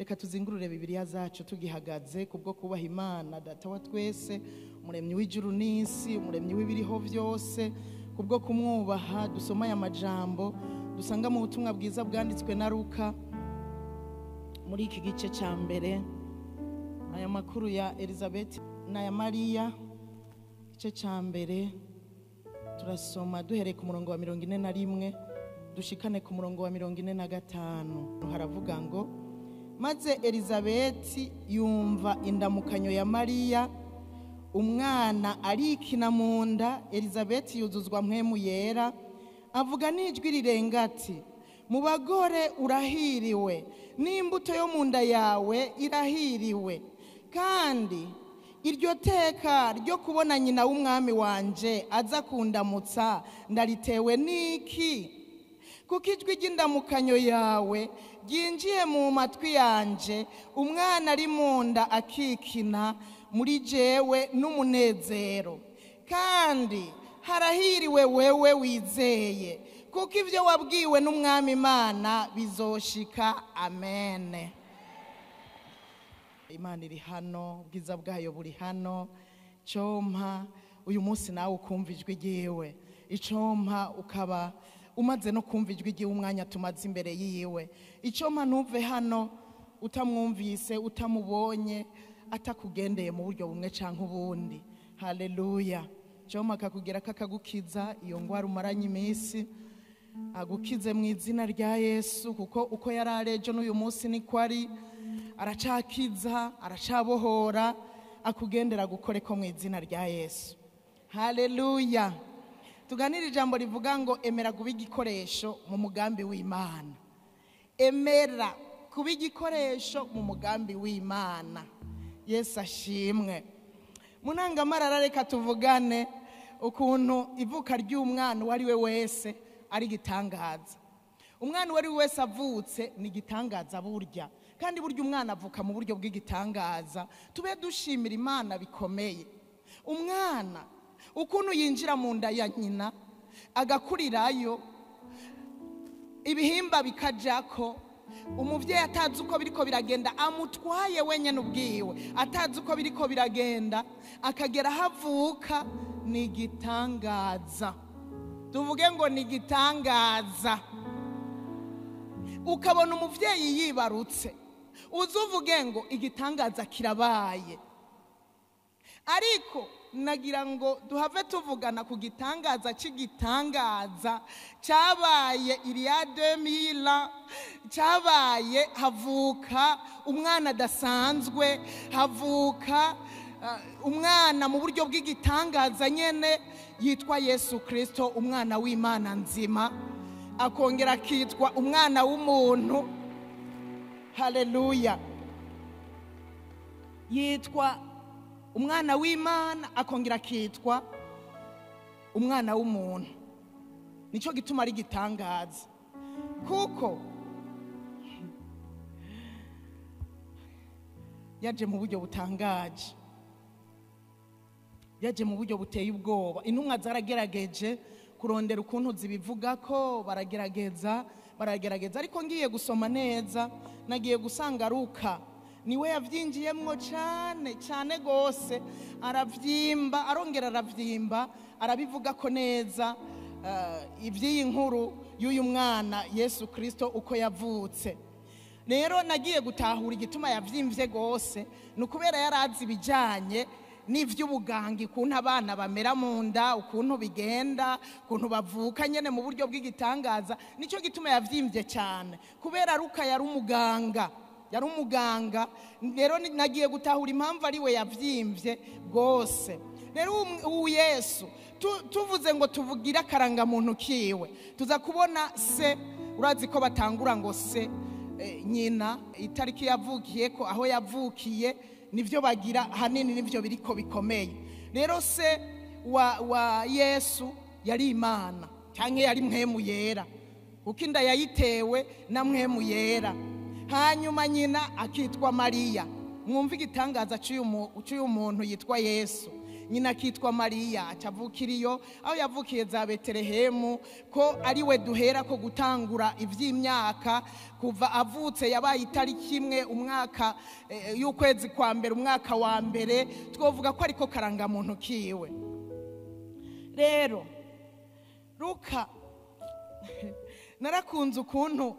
reka tuzingurure Bibiliya zacu tugihagaze kubwo kubaha Imana data wa twese, umuremyi w'ijuru n'isi, umuremyi w'ibiriho byose. Kubwo kumwubaha dusoma aya majambo dusanga mu butumwa bwiza bwanditswe na Luka muri iki gice cya mbere, aya makuru ya Elizabeth na ya Mariya, igice cya mbere turasoma duhereye ku murongo wa 41 dushikane ku murongo wa 45. Haravuga ngo, maze Elizabeth yumva indamukanyo ya Mariya, umwana arikina mu nda. Elizabeth yuzuzwa mpwemu yera, avuga n'ijwi rirenga ati, mu bagore urahiriwe, n'imbuto yo mu nda yawe irahiriwe. Kandi iryo teka ryo kubona nyina w'umwami wanje aza kundamutsa ndaritewe n'iki? Kuko ijwi ry'indamukanyo yawe ryinjiye mu matwi yanje, umwana ari mu nda akikina muri jewe n'umunezero. Kandi harahiriwe wewe wizeye, kuko ibyo wabwiwe n'umwami Imana bizoshika. Amen. Imana iri hano, ubwiza bwayo buri hano. Icompa uyu munsi nawe ukumva ijwi ryiwe, icompa ukaba umaze no kumva ijwi ryiwe umwanya tumaze imbere yiwe. Icompa ntuve hano utamwumvise, utamubonye, atakugendeye mu buryo bumwe canke ubundi. Haleluya. Icompa akakugira kakagukiza iyo ngwara umaranye iminsi, agukize mu izina rya Yesu, kuko uko yari arejo n'uyu munsi niko ari. Aracakiza, aracabohora, akugendera gukoreko mu izina rya Yesu. Haleluya. Tuganira ijambo rivuga ngo emera kuba igikoresho mu mugambi w'Imana. Emera kuba igikoresho mu mugambi w'Imana. Yesu ashimwe. Munangamarara reka tuvugane ukuntu ivuka ry'umwana wari we wese ari gitangaza. Umwana wari wese avutse ni gitangaza burya, kandi burya umwana avuka mu buryo bw'igitangaza. Tube dushimira Imana bikomeye. Umwana ukuntu yinjira mu nda ya nyina agakurirayo, ibihimba bikajako, umuvyeyi atazi uko biriko biragenda, amutwaye wenyene ubwiwe atazi uko biriko biragenda, akagera havuka. Ni gitangaza. Tuvuge ngo ni gitangaza. Ukabona umuvyeyi yibarutse, uzuvuge ngo igitangaza kirabaye. Ariko nagira ngo duhave tuvugana ku gitangaza cy'igitangaza cyabaye iriya 2000, cyabaye havuka umwana adasanzwe, havuka umwana mu buryo bw'igitangaza nyene yitwa Yesu Kristo, umwana w'Imana nzima, akongera akitwa umwana w'umuntu. Haleluya. Yitwa umwana w'Imana akongera akitwa umwana w'umuntu. Nico gituma ari gitangaza, kuko yaje mu buryo butangaje, yaje mu buryo buteye ubwoba. Intumwa zaragerageje kurondera ukuntu zibivuga ko, baragerageza, ariko ngiye gusoma neza nagiye gusanga Luka niwe yavyinjiyemwo cyane gose, aravyimba, arongera aravyimba, arabivuga ko neza ivy'iyi nkuru y'uyu mwana Yesu Kristo uko yavutse. Rero nagiye gutahura igituma yavyimvye gose, nukubera yarazi bijanye n'ivy'ubuganga, ukuntu abana bamera mu nda, ukuntu bigenda, ukuntu bavuka nyene mu buryo bw'igitangaza. Nico gituma yavyimvye cyane, kubera Luka yari umuganga. Rero nagiye gutahura impamvu ari we yavyimvye gose. Rero ubu Yesu tuvuze ngo tuvugira akarangamuntu kiwe, tuza kubona se. Urazi ko batangura ngo se nyina, itariki yavukiye ko, aho yavukiye, nivyo bagira hanini, nivyo biriko bikomeye. Rero se wa Yesu yari Imana canke yari mpwemu yera, kuko inda yayitewe na mpwemu yera. Hanyuma nyina akitwa Mariya. Mwumva igitangaza cy'uyu muntu yitwa Yesu. nyina akitwa Mariya, acavukira iyo aho yavukiye za Betelehemu, ko ari we duhera ko gutangura ivy'imyaka. Kuva avutse yabaye itariki imwe umwaka y'ukwezi kwa mbere, umwaka wa mbere, twovuga ko ariko karangamuntu kiwe. Rero Luka narakunze ukuntu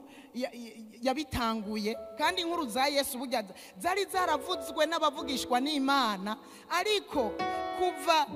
yabitanguye, kandi inkuru za Yesu burya zari zaravuzwe n'abavugishwa n'Imana, ariko kuva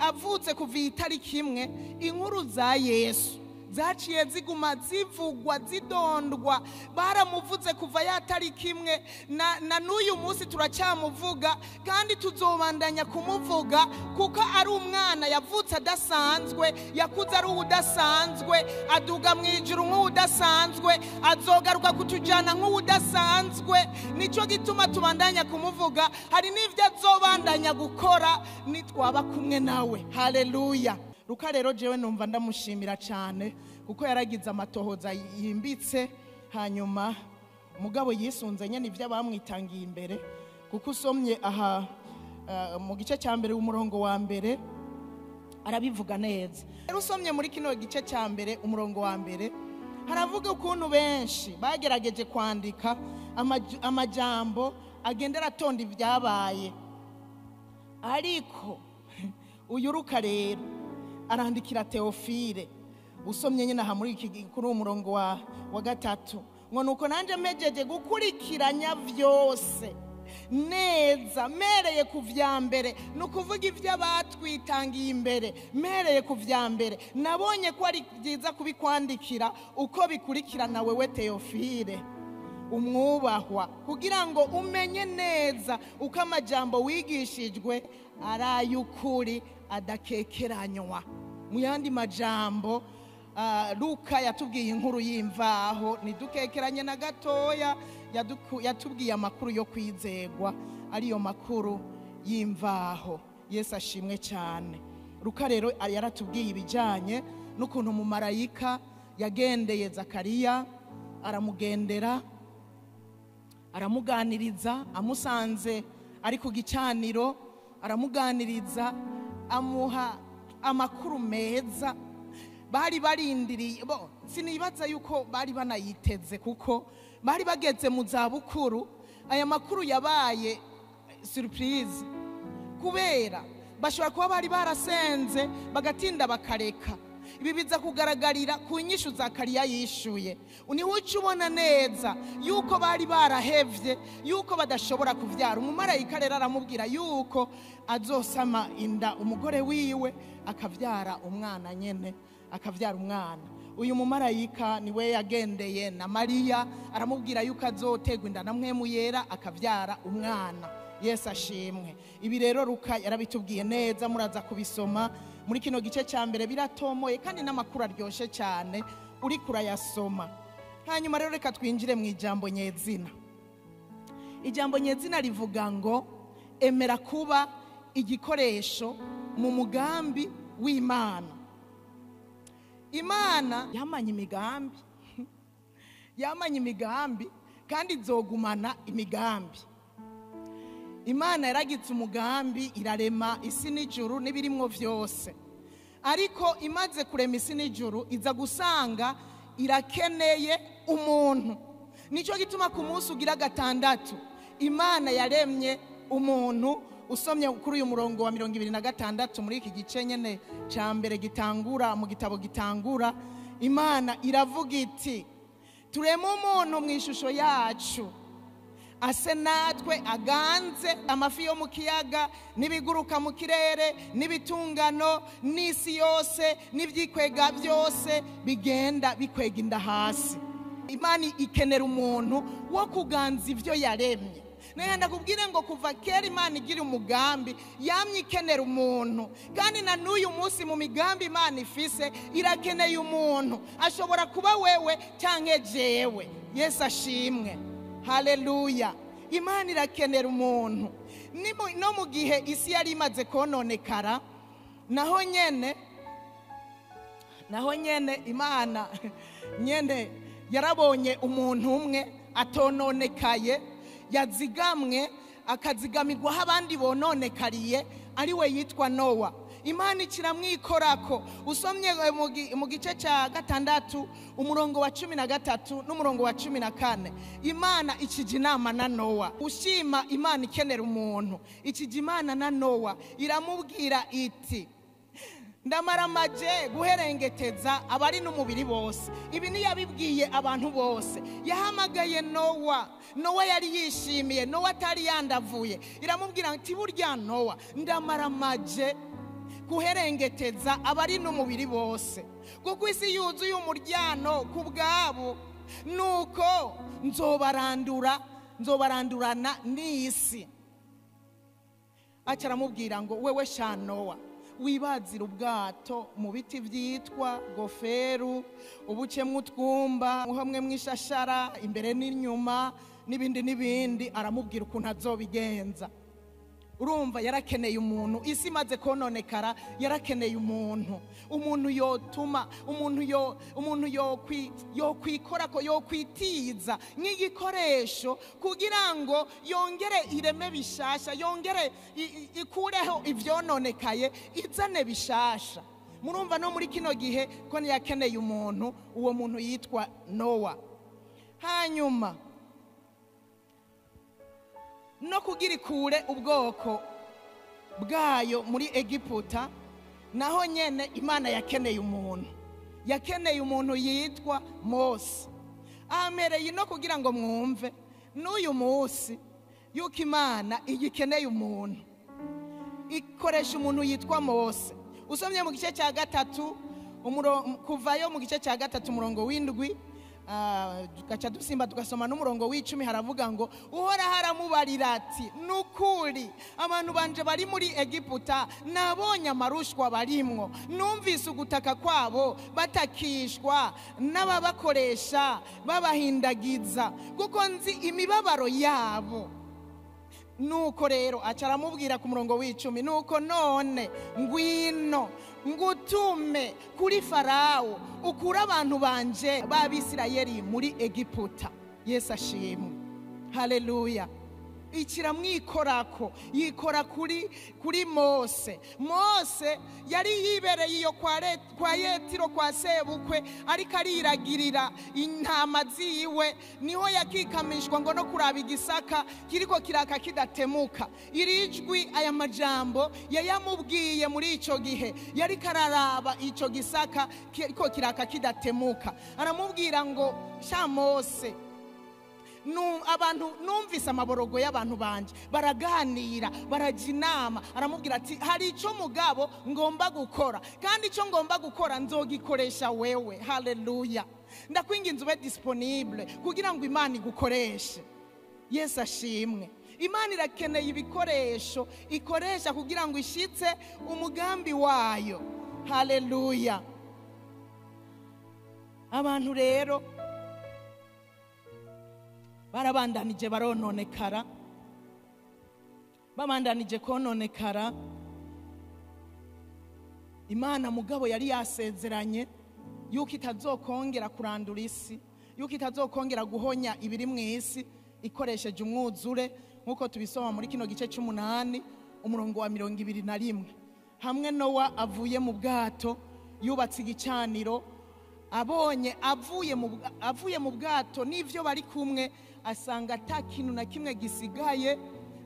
avutse kuva itariki imwe inkuru za Yesu zaciye ziguma zivugwa zidondwa. Baramuvuze kuva ya tariki imwe na n'uyu munsi turacyamuvuga, kandi tuzobandanya kumuvuga kuko ari umwana yavutse adasanzwe, yakuze ari udasanzwe, aduga mu ijuru nk'udasanzwe, azogaruka kutujana nk'udasanzwe. Nico gituma tubandanya kumuvuga, hari n'ivyo azobandanya gukora nitwaba kumwe nawe. Haleluya. Luka rero jewe numva ndamushimira cyane kuko yaragize amatohoza yimbitse, hanyuma mugabo yisunze nyene ivyo bamwitangiye imbere, kuko usomye aha mu gice cya mbere umurongo wa mbere arabivuga neza. Rero usomye muri kino gice cya mbere umurongo wa mbere haravuga ukuntu benshi bagerageje kwandika amajambo agendera atonda ibyabaye, ariko uyu Luka rero arandikira Teofile. Usomye nyine aha muri iki kuri umurongo wa gatatu ngo nuko nanje mpejeje gukurikiranya vyose neza, mereye ku vya mbere, nukuvuga ivyo abatwitangiye imbere, mereye ku vya mbere, nabonye ko ari byiza kubikwandikira uko bikurikirana wewe Teofile umwubahwa, kugira ngo umenye neza uko amajambo wigishijwe ari ay'ukuri adakekeranywa. Mu yandi majambo Luka yatubwiye inkuru y'imvaho, ntidukekeranye na gatoya, yatubwiye amakuru yo kwizegwa, ariyo makuru y'imvaho. Yesu ashimwe cyane. Luka rero yaratubwiye ibijyanye n'ukuntu umumarayika yagendeye Zakariya, aramugendera, aramuganiriza, amusanze ari ku gicaniro, aramuganiriza, amuha amakuru meza. Bari barindiriye, sinibaza yuko bari banayiteze kuko bari bageze mu zabukuru. Aya makuru yabaye surprise, kubera bashobora kuba bari barasenze bagatinda bakareka. Ibi biza kugaragarira ku nyishu Zakariya yishuye. Niho uca ubona neza yuko bari barahevye, yuko badashobora kuvyara. Umumarayika rero aramubwira yuko azosama inda umugore wiwe akavyara umwana nyene, akavyara umwana. Uyu mumarayika niwe yagendeye na Mariya, aramubwira yuko azotegwa inda na Mpwemu Yera akavyara umwana. Yesu ashimwe. Ibi rero Luka yarabitubwiye neza, muraza kubisoma muri kino gice cya mbere, biratomoye kandi n'amakuru aryoshe cyane uri kurayasoma. Hanyuma rero reka twinjire mu ijambo nyezina. Ijambo nyezina rivuga ngo emera kuba igikoresho mu mugambi w'Imana. Imana yamanye imigambi yamanye imigambi kandi izogumana imigambi. Imana yaragitse umugambi, irarema isi n'ijuru n'ibirimwo vyose, ariko imaze kurema isi n'ijuru iza gusanga irakeneye umuntu. Nico gituma ku munsi ugira gatandatu Imana yaremye umuntu. Usomye kuri uyu murongo wa 26 muri iki gice nyene ca mbere gitangura mu gitabo gitangura, Imana iravuga iti tureme umuntu mu ishusho yacu, ase natwe aganze amafi yo mu kiyaga n'ibiguruka mu kirere n'ibitungano n'isi yose n'ivyikwega byose bigenda bikwega inda hasi. Imana ikenera umuntu wo kuganza ivyo yaremye. Nenda kubwire ngo kuva kera Imana igira umugambi yamye ikenera umuntu, kandi na n'uyu munsi mu migambi Imana ifise irakeneye umuntu. Ashobora kuba wewe canke jewe. Yesu ashimwe. Haleluya. Imana irakenera umuntu. No mu gihe isi yari imaze kononekara, naho nyene Imana nyene yarabonye umuntu umwe atononekaye, yazigamwe akazigamirwaho abandi bononekariye, ari we yitwa Nowa. Imana ikiramwikorako. Usomye mu gice cya 6 umurongo wa 13 n'umurongo wa 14, Imana ikijya inama na Nowa. Ushima Imana ikenera umuntu, ikijya Imana na Nowa iramubwira iti, ndamaramaje guherengeteza abari n'umubiri bose. Ibi ni yabibwiye abantu bose. Yahamagaye Nowa. Nowa yari yishimiye, Nowa atari yandavuye. Iramubwira ati, burya Nowa, ndamaramaje guherengeteza abari n'umubiri bose, kuko isi yuzuye umuryano ku bwabo, nuko nzobarandurana n'isi. Aca aramubwira ngo, wewe sha Nowa, wibazira ubwato mu biti byitwa goferu, ubucemwe utwumba, muhamwe mwishashara imbere n'inyuma, n'ibindi. Aramubwira ukuntu azobigenza. Urumva yarakeneye umuntu. Isi imaze kononekara, yarakeneye umuntu yotuma, umuntu yokwikora ko yokwitiza nk'igikoresho kugira ngo yongere ireme bishasha, yongere ikureho ivyononekaye, izane bishasha. Murumva no muri kino gihe ko yakeneye umuntu, uwo muntu yitwa Nowa. Hanyuma no kugira ikure ubwoko bwayo muri Egiputa, naho nyene Imana yakeneye umuntu yitwa Mose. Amereye no kugira ngo mwumve n'uyu munsi yuko Imana igikeneye umuntu, ikoresha umuntu yitwa Mose. Usomye mu gice cya 3 kuvayo mu gice cya 3 umurongo w'7, tugaca dusimba tugasoma n'umurongo w'10, haravuga ngo, uhora haramubarira ati, nukuri abantu banje bari muri Egiputa nabonye amarushwa barimwo, numvise ugutaka kwabo batakishwa n'ababakoresha babahindagiza, kuko nzi imibabaro yabo. Nuko rero aca aramubwira ku murongo w'10, nuko none ngwino ngutume kuri Farawo ukura abantu banje b'Abisirayeli muri Egiputa. Yesu ashimwe. Haleluya. Ikiramwikorako, yikora kuri Mose. Mose yari yibereye iyo kwa Yetiro kwa sebukwe, ariko ariragirira intama ziwe, niho yakikamishwa ngo no kuraba igisaka kiriko kiraka kidatemuka. Irijwi aya majambo yayamubwiye muri ico gihe, yari kararaba ico gisaka kiriko kiraka kidatemuka. Aramubwira ngo, sha Mose, abantu numvise amaborogo y'abantu banje baraganira, barajya inama. Aramubwira ati, hari icyo mugabo ngomba gukora, kandi icyo ngomba gukora nzogikoresha wewe. Haleluya. Ndakwinginze ube disponible kugira ngo Imana igukoreshe. Yesu ashimwe. Imana irakeneye ibikoresho ikoresha kugira ngo ishitse umugambi wayo. Haleluya. Abantu rero barabandanije barononekara, babandanije kononekara. Imana mugabo yari yasezeranye yuko itazokongera kurandura isi, yuko itazokongera guhonya ibiri mu isi ikoresheje umwuzure, nkuko tubisoma muri kino gice c'8 umurongo wa 21. Hamwe Nowa avuye mu bwato, yubatse igicaniro, abonye avuye mu bwato n'ivyo bari kumwe, asanga ata kintu na kimwe gisigaye.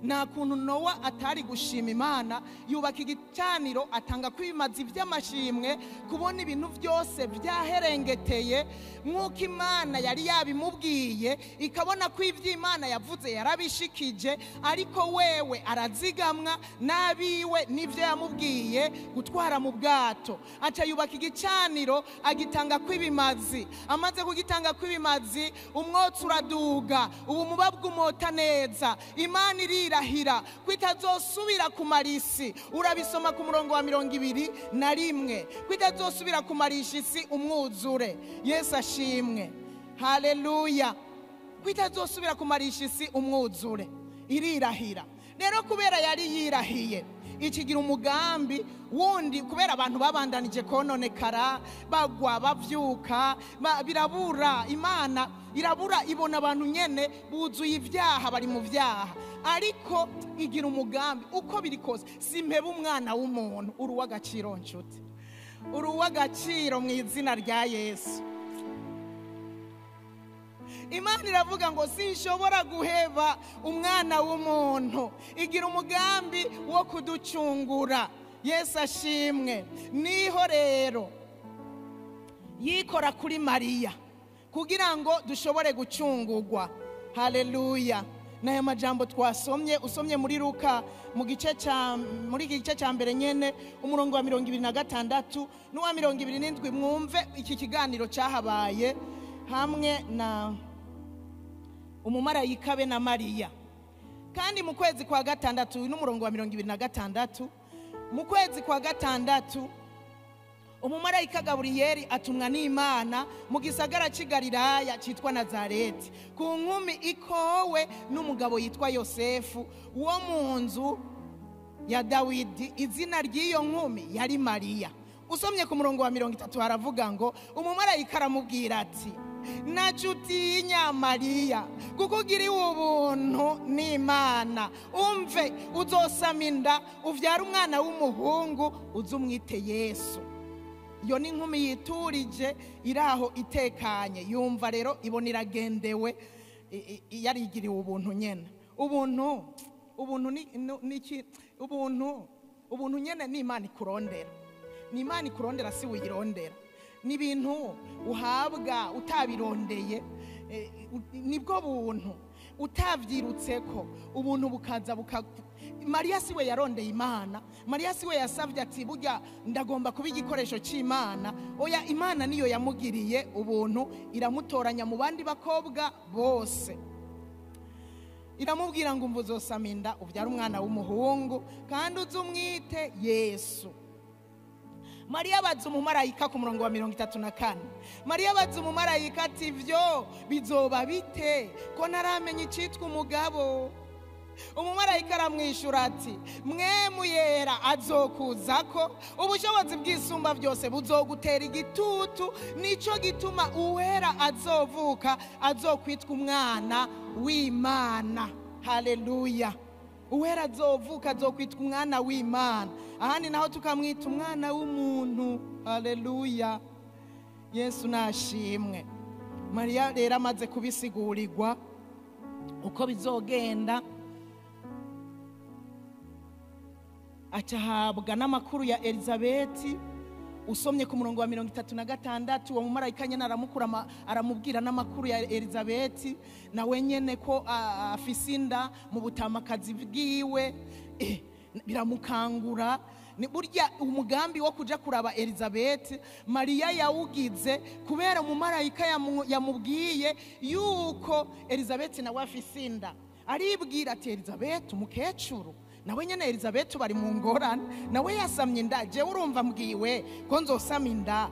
Nta kuntu Nowa atari gushima Imana, yubaka igicaniro, atanga kwimaza ivy'amashimwe, kubona ibintu byose byaherengeteye nk'uko Imana yari yabimubwiye, ikabona ko ivy'Imana yavuze yarabishikije, ariko wewe arazigamwa n'abiwe n'ivyo yamubwiye gutwara mu bwato. Aca yubaka igicaniro, agitanga kwibimazi. Amaze kugitanga kwibimazi, umwotsi uraduga, ubu mubabwa umota neza. Imana irahira kwitazosubira kumara isi. Urabisoma ku murongo wa 21, kwitazosubira kumarisha isi umwuzure. Yesu ashimwe. Haleluya. Kwitazosubira kumarisha isi umwuzure, irirahira. Rero kubera yari yirahiye, ikigira umugambi wundi, kubera abantu babandanije kononekara, bagwa bavyuka, birabura. Imana irabura, ibona abantu nyene buzuye ibyaha, bari mu byaha, ariko igira umugambi. Uko biri kose simpeba umwana w'umuntu. Uri uw'agaciro nshuti, uri uw'agaciro mu izina rya Yesu. Imana iravuga ngo sinshobora guheba umwana w'umuntu, igira umugambi wo kuducungura. Yesu ashimwe. Niho rero yikora kuri Mariya kugira ngo dushobore gucungurwa. Haleluya. N'aya majambo twasomye, usomye muri Luka muri gice cya mbere nyene umurongo wa 26 n'uwa 27, mwumve iki kiganiro cyahabaye hamwe na umumarayika be na Mariya. Kandi mu kwezi kwa gatandatu n'umurongo wa 26, mu kwezi kwa gatandatu umumarayika Gaburiyeli atumwa n'Imana mu gisagara cy'i Galilaya cyitwa Nazareti ku nkumi ikowe n'umugabo yitwa Yosefu wo mu nzu ya Dawidi. Izina ry'iyo nkumi yari Mariya. Usomye ku murongo wa 30 haravuga ngo umumarayika aramubwira ati, "Najutinya Mariya, kuko ugiriwe ubuntu n'Imana. Umve, uzosama inda, uvyara umwana w'umuhungu, uzumwite Yesu." Iyo ni inkumi yiturije, iraho itekanye, yumva rero ibona iragendewe, yarigiriwe ubuntu nyene. Ubuntu nyene ni Imana ikurondera. Ni Imana ikurondera, si uyirondera. Ni ibintu uhabwa utabirondeye, nibwo buntu utavyirutseko. Ubuntu bukaza Mariya siwe yarondeye Imana. Mariya siwe yasavye ati burya ndagomba kuba igikoresho c'Imana. Oya, Imana niyo yamugiriye ubuntu, iramutoranya mu bandi bakobwa bose, iramubwira ngo umva uzosama inda, uvyara umwana w'umuhungu, kandi uzumwite Yesu. Mariya abaza umumarayika ku murongo wa 34. Mariya abaza umumarayika ati, "Ivyo bizoba bite ko ntaramenya icitwa umugabo?" Umumarayika aramwishura ati, "Mwemu yera azokuzako, ubushobozi bw'isumba byose buzogutera igitutu, nico gituma uwera azovuka azokwitwa umwana w'Imana." Haleluya. Uwera azovuka azokwitwa umwana w'Imana, ahandi naho tukamwita umwana w'umuntu. Haleluya. Yesu nashimwe. Mariya rero amaze kubisigurirwa uko bizogenda, acahabwa n'amakuru ya Elizabeti. Usomye ku murongo wa 36, uwo mumarayika nyene aramubwira n'amakuru ya Elizabeti, nawe nyene ko afise inda mu butamakazi bwiwe. Biramukangura. Ni burya umugambi wo kuja kuraba Elizabeti Mariya yawugize kubera umumarayika yamubwiye yuko Elizabeti nawe afise inda. Aribwira ati, Elizabeti umukecuru, nawe nyene Elizabeti bari mu ngorane, nawe yasamye inda. Je urumva mbwiwe ko nzosama inda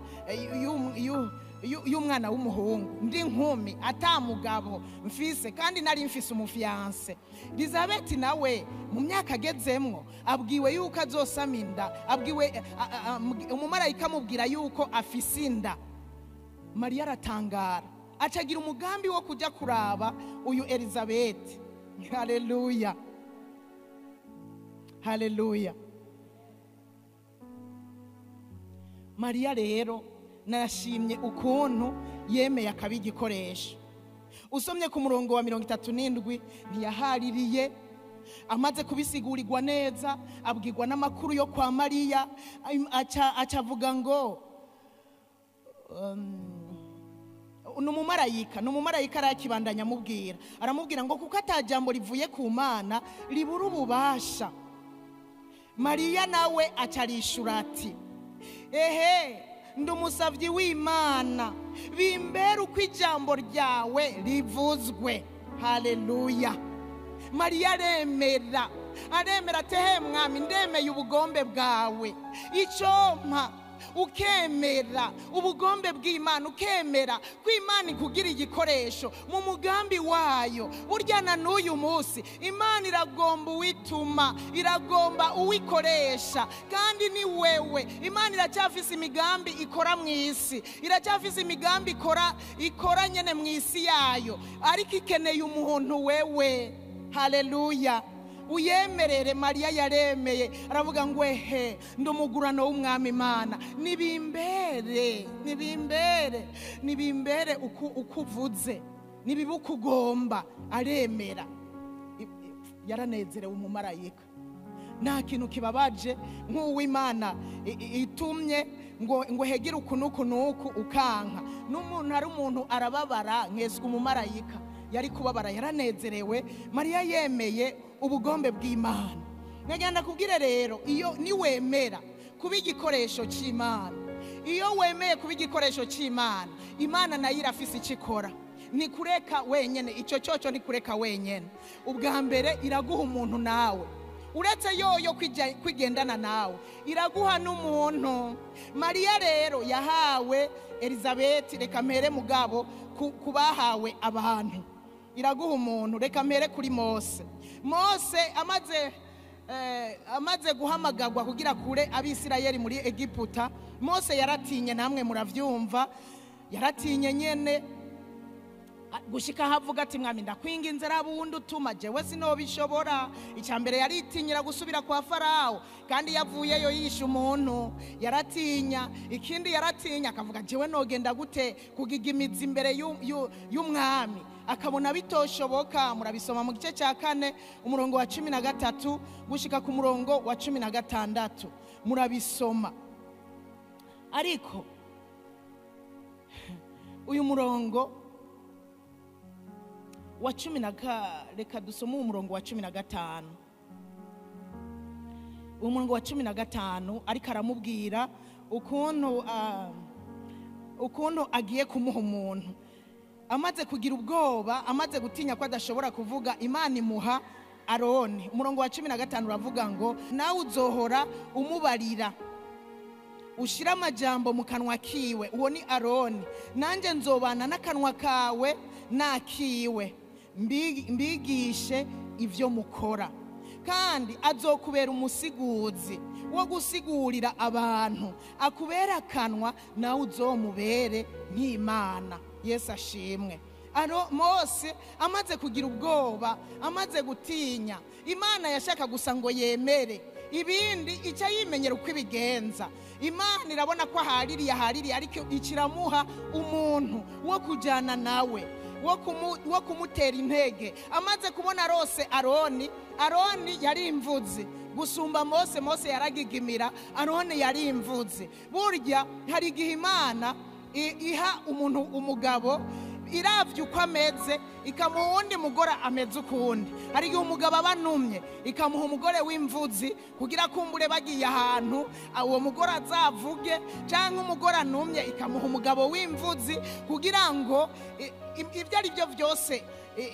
y'umwana w'umuhungu, ndi nkumi atamugabo mfise, kandi nari mfise umufiance. Elizabeti nawe mu myaka agezemwo abwiwe yuko azosama inda, abwiwe umumarayika amubwira yuko afise inda. Mariya aratangara, acagira umugambi wo kuja kuraba uyu Elizabeti. Haleluya. Haleluya. Mariya rero nashimye ukuntu yemeye akaba igikoresho. Usomye ku murongo wa 37, ntiyahaririye. Amaze kubisigurirwa neza, abwirwa n'amakuru yo kwa Mariya, acavuga ngo numumarayika arakibandanya amubwira, aramubwira ngo kuko atajambo rivuye ku Mana libura ububasha. Mariya nawe acarishura ati, "Ehe, ndumusavyi w'Imana, bimbere uko ijambo ryawe rivuzwe." Haleluya. Mariya aremera ati, "He Mwami, ndemeye ubugombe bwawe, icompa ukemera ubugombe bw'Imana, ukemera ko Imana ikugira igikoresho mu mugambi wayo. Burya na n'uyu munsi Imana iragomba uwituma, iragomba uwikoresha, kandi ni wewe. Imana iracyafise imigambi ikora mu isi, iracyafise imigambi ikora nyene mu isi yayo, ariko ikeneye umuntu wewe. Haleluya. Uyemerere. Mariya yaremeye, aravuga ngo ehe, ndi umugurano w'umwami Imana, nibimbere uko uvuze, nibibe uko ugomba. Aremera. Yaranezerewe umumarayika. Nta kintu kibabaje nk'uw'Imana itumye ngo hegire uku nuku ukanka. N'umuntu ari umuntu arababara, nkeswe umumarayika yari kubabara. Yaranezerewe. Mariya yemeye ubugombe bw'Imana. Nkagenda kubwire rero, iyo niwemera kuba igikoresho cy'Imana, iyo wemeye kuba igikoresho cy'Imana, Imana nayo irafise icyo ikora. Ni kureka wenyene, icyo cyoco ni kureka wenyene. Ubwa mbere iraguha umuntu nawe, uretse yoyo kwigendana nawe, iraguha n'umuntu. Mariya rero yahawe Elizabeth, reka mpere mugabo kubahawe abantu, iraguha umuntu. Reka mpere kuri Mose. Mose amaze guhamagarwa kugira kure abisirayeli muri Egiputa, Mose yaratinye, namwe muravyumva, yaratinye nyene gushika havuga ati mwami ndakwinginze rabundi utuma, jewe sinobishobora. Icyambere yaritinyira gusubira kwa Farawo, kandi yavuyeyo yishe umuntu, yaratinya. Ikindi yaratinya akavuga jewe nogenda gute kugigimiza imbere y'umwami, akabona bitoshoboka. Murabisoma mu gice cya 4 umurongo wa 13 gushika ku murongo wa 16, murabisoma. Ariko uyu murongo wa 10, reka dusome umurongo wa 15. Umurongo wa 15 ariko aramubwira ukuntu agiye kumuha umuntu. Amaze kugira ubwoba, amaze gutinya ko adashobora kuvuga, Imana imuha Aroni. Umurongo wa 15 uravuga ngo nawe uzohora umubarira, ushira amajambo mu kanwa kiwe. Uwo ni Aroni. Nanjye nzobana n'akanwa kawe nakiwe, mbigishe ivyo mukora, kandi azokubera umusiguzi wo gusigurira abantu, akubera akanwa, nawe uzomubere nk'Imana. Yesu ashimwe. Mose amaze kugira ubwoba, amaze gutinya, Imana yashaka gusa ngo yemere, ibindi icyo yimenyera uko ibigenza. Imana irabona ko ahaririye, ariko ikiramuha umuntu wo kujyana nawe, wo kumutera intege. Amaze kubona rose Aroni yari imvuzi gusumba Mose. Mose yaragigimira, Aroni yari imvuzi. Burya hari igihe Imana iha umuntu umugabo iravye uko ameze, ikamuha uwundi mugore ameze ukundi. Hari igihe umugabo aba anumye, ikamuha umugore w'imvuzi kugira kumbure bagiye ahantu uwo mugore azavuge, cyangwa umugore anumye ikamuha umugabo w'imvuzi kugira ngo ibyo ari byo byose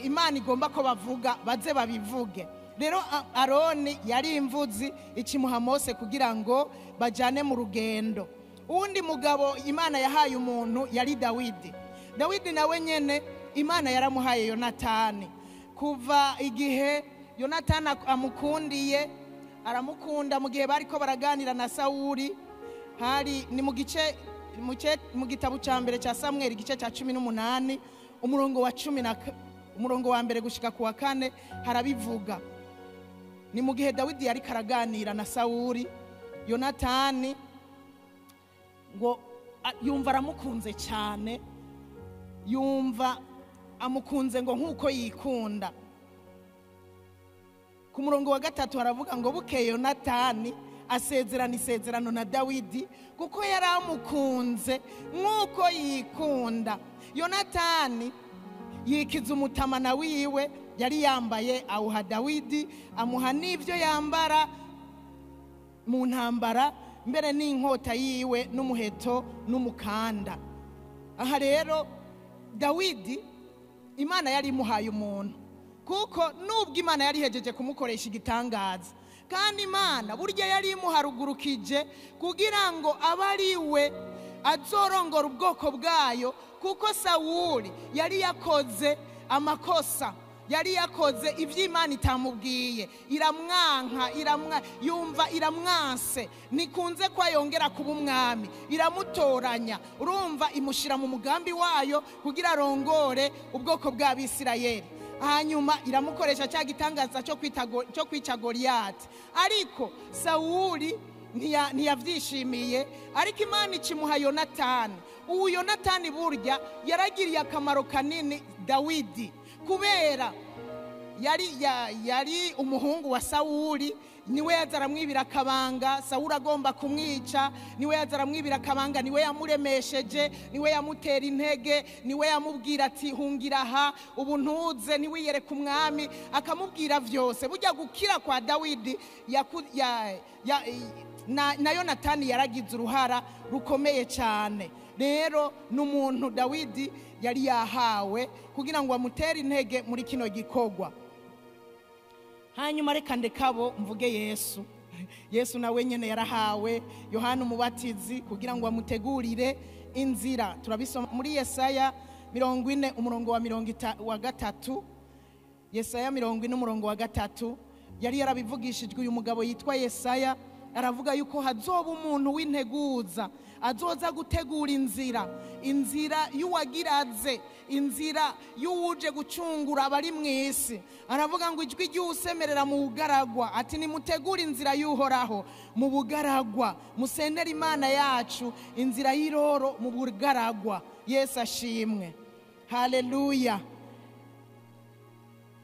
Imana igomba ko bavuga baze babivuge. Rero Aroni yari imvuzi, ikimuha Mose kugira ngo bajane mu rugendo. Uwundi mugabo Imana yahaye umuntu yari Dawidi. Dawidi nawe nyene Imana yaramuhaye Yonatani. Kuva igihe Yonatani amukundiye, aramukunda mu gihe bariko baraganira na Sawuli, hari ni mu gitabo cya mbere cya Samuel igice cya 18 umurongo wa 10 umurongo wa mbere gushika ku wa 4 harabivuga. Ni mu gihe Dawidi yari karaganira na Sawuli, Yonatani ngo yumva aramukunze cyane, yumva amukunze ngo nkuko yikunda. Ku murongo wa 3 haravuga ngo bukeye Yonatani asezerana isezerano na Dawidi kuko yari amukunze nkuko yikunda. Yonatani yikiza umutamana wiwe yari yambaye, awuha Dawidi, amuha n'ivyo yambara mu ntambara, mbere n'inkota yiwe n'umuheto n'umukanda. Aha rero Dawidi Imana yari imuhaye umuntu, kuko nubwo Imana yari hejeje kumukoresha igitangaza, kandi Imana burya yari imuharugurukije kugira ngo abe ari we azorongora ubwoko bwayo, kuko Sawuli yari yakoze amakosa, yari yakoze ibyo Imana itamubwiye, iramwanka, yumva iramwanse, nikunze ko yongera kuba umwami, iramutoranya, urumva imushyira mu mugambi wayo kugira arongore ubwoko bw'Abisirayeli. Hanyuma iramukoresha cya gitangaza cyo kwica Goliyati, ariko Sawuli ntiyabyishimiye, ariko Imana ikimuha Yonatani. Uwo Yonatani burya yaragiriye akamaro kanini Dawidi, kubera yari umuhungu wa Sawuli, niwe yaza aramwibira akabanga Sawuli agomba kumwica, niwe yaza aramwibira akabanga, niwe yamuremesheje, niwe yamutera intege, niwe yamubwira ati hungira aha ubu ntuze, niwe yereka umwami, akamubwira vyose. Burya gukira kwa Dawidi na Yonatani yaragize uruhara rukomeye cyane. Rero n'umuntu Dawidi yari yahawe kugira ngo amutere intege muri kino gikorwa. Hanyuma reka ndekabo mvuge Yesu. Yesu nawe nyene yarahawe Yohana Umubatizi kugira ngo amutegurire inzira. Turabisoma muri Yesaya 40 umurongo wa 3. Yesaya 40 umurongo wa 3 yari yarabivugishijwe uyu mugabo yitwa Yesaya, aravuga yuko hazoba umuntu w'integuza azoza gutegura inzira y'uwagiraze, inzira y'uwuje gucungura abari mu isi. Aravuga ngo ijwi ry'usemerera mu bugaragwa ati nimutegure inzira y'Uhoraho mu bugaragwa, musendera Imana yacu inzira y'iroro mu bugaragwa. Yesu ashimwe, haleluya.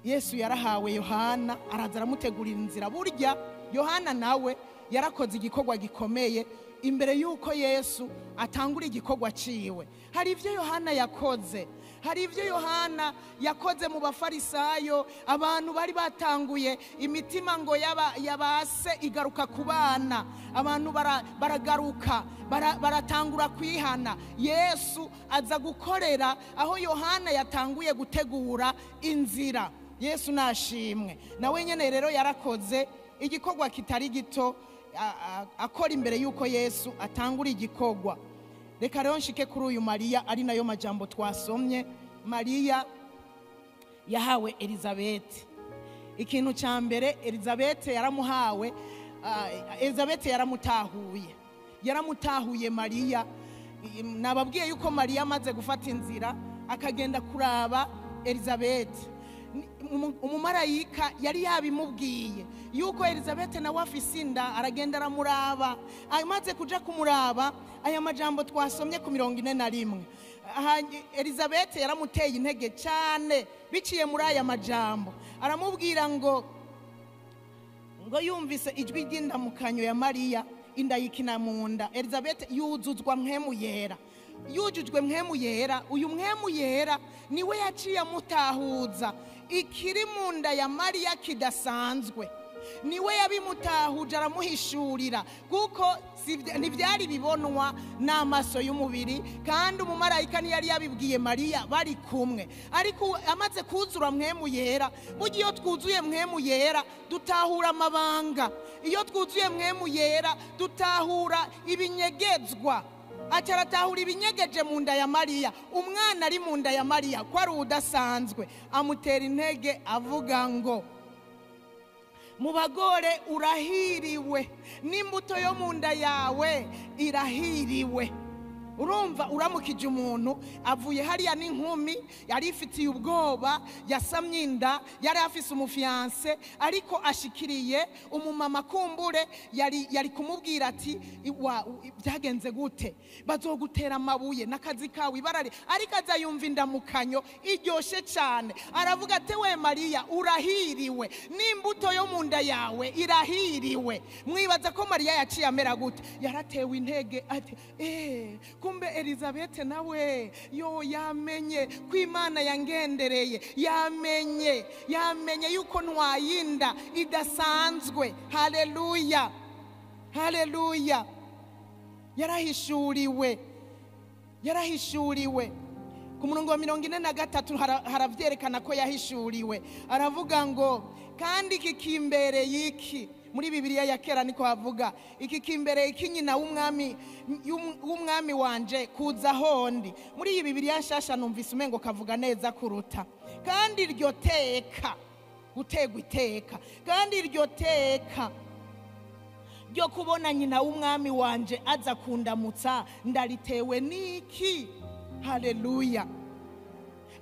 Yesu yarahawe Yohana, araza aramutegurira inzira. Burya Yohana nawe yarakoze igikorwa gikomeye imbere yuko Yesu atangura igikorwa ciwe. Hari ivyo Yohana yakoze, hari ivyo Yohana yakoze mu bafarisayo, abantu bari batanguye imitima ngo yabase igaruka ku bana, abantu baragaruka baratangura kwihana. Yesu aza gukorera aho Yohana yatanguye gutegura inzira. Yesu nashimwe. Nawe nyene rero yarakoze igikorwa kitari gito akora imbere yuko Yesu atangura igikorwa. Reka rero nshike kuri uyu Mariya, ari nayo majambo twasomye. Mariya yahawe Elizabeth. Ikintu cya mbere Elizabeth yaramuhawe, Elizabeth yaramutahuye Mariya. Nababwiye yuko Mariya amaze gufata inzira akagenda kuraba Elizabeth, umumarayika yari yabimubwiye yuko Elizabeth nawe afise inda. Aragenda aramuraba, amaze kuja kumuraba, aya majambo twasomye ku 41. Elizabeth yaramuteye intege cyane biciye muri aya majambo. Aramubwira ngo yumvise ijwi ry'indamukanyo ya Mariya, inda yikina mu nda. Elizabeth yuzuzwa mpwemu yera. Yujujwe mpwemu yera, uyu mpwemu yera niwe yaciye amutahuza ikiri mu nda ya Mariya kidasanzwe. Niwe yabimutahuje, aramuhishurira, kuko ntibyari bibonwa n'amaso y'umubiri, kandi umumarayika ntiyari yabibwiye Mariya bari kumwe. Ariko amaze kuzura mpwemu yera, burya iyo twuzuye mpwemu yera dutahura amabanga, iyo twuzuye mpwemu yera dutahura ibinyegezwa. Acaratahura ibinyegeje mu nda ya Mariya. Umwana ari mu nda ya Mariya ko ari udasanzwe, amutera intege avuga ngo mu bagore urahiriwe, n'imbuto yo mu nda yawe irahiriwe. Urumva, uramukije umuntu avuye hariya n'inkumi yari ifitiye ubwoba, yasamye inda, yari afise umufiance, ariko ashikiriye umumama kumbure yari kumubwira ati byagenze gute, bazogutera amabuye n'akazi kawe ibarari, ariko azayumva indamukanyo iryoshe cyane. Aravuga ati we Mariya urahiriwe, n'imbuto yo mu nda yawe irahiriwe. Mwibaza ko Mariya yaciye amera gute? Yaratewe intege ati kumbe Elizabeth nawe yamenye ko Imana yangendereye, yamenye yuko ntwayinda idasanzwe. Haleluya, haleluya. Yarahishuriwe. Ku murongo wa 43 haravyerekana ko yahishuriwe. Aravuga ngo kandi kikimbereye iki muri Bibiliya ya kera niko havuga iki kimbere ikinyina w'umwami wanje kuza hondi. Muri iyi Bibiliya nshasha numvise umengo kavuga neza kuruta. Kandi iryo teka gutegwa iteka, kandi iryo teka ryo kubona nyina w'umwami wanje aza kundamutsa ndaritewe niki? Haleluya.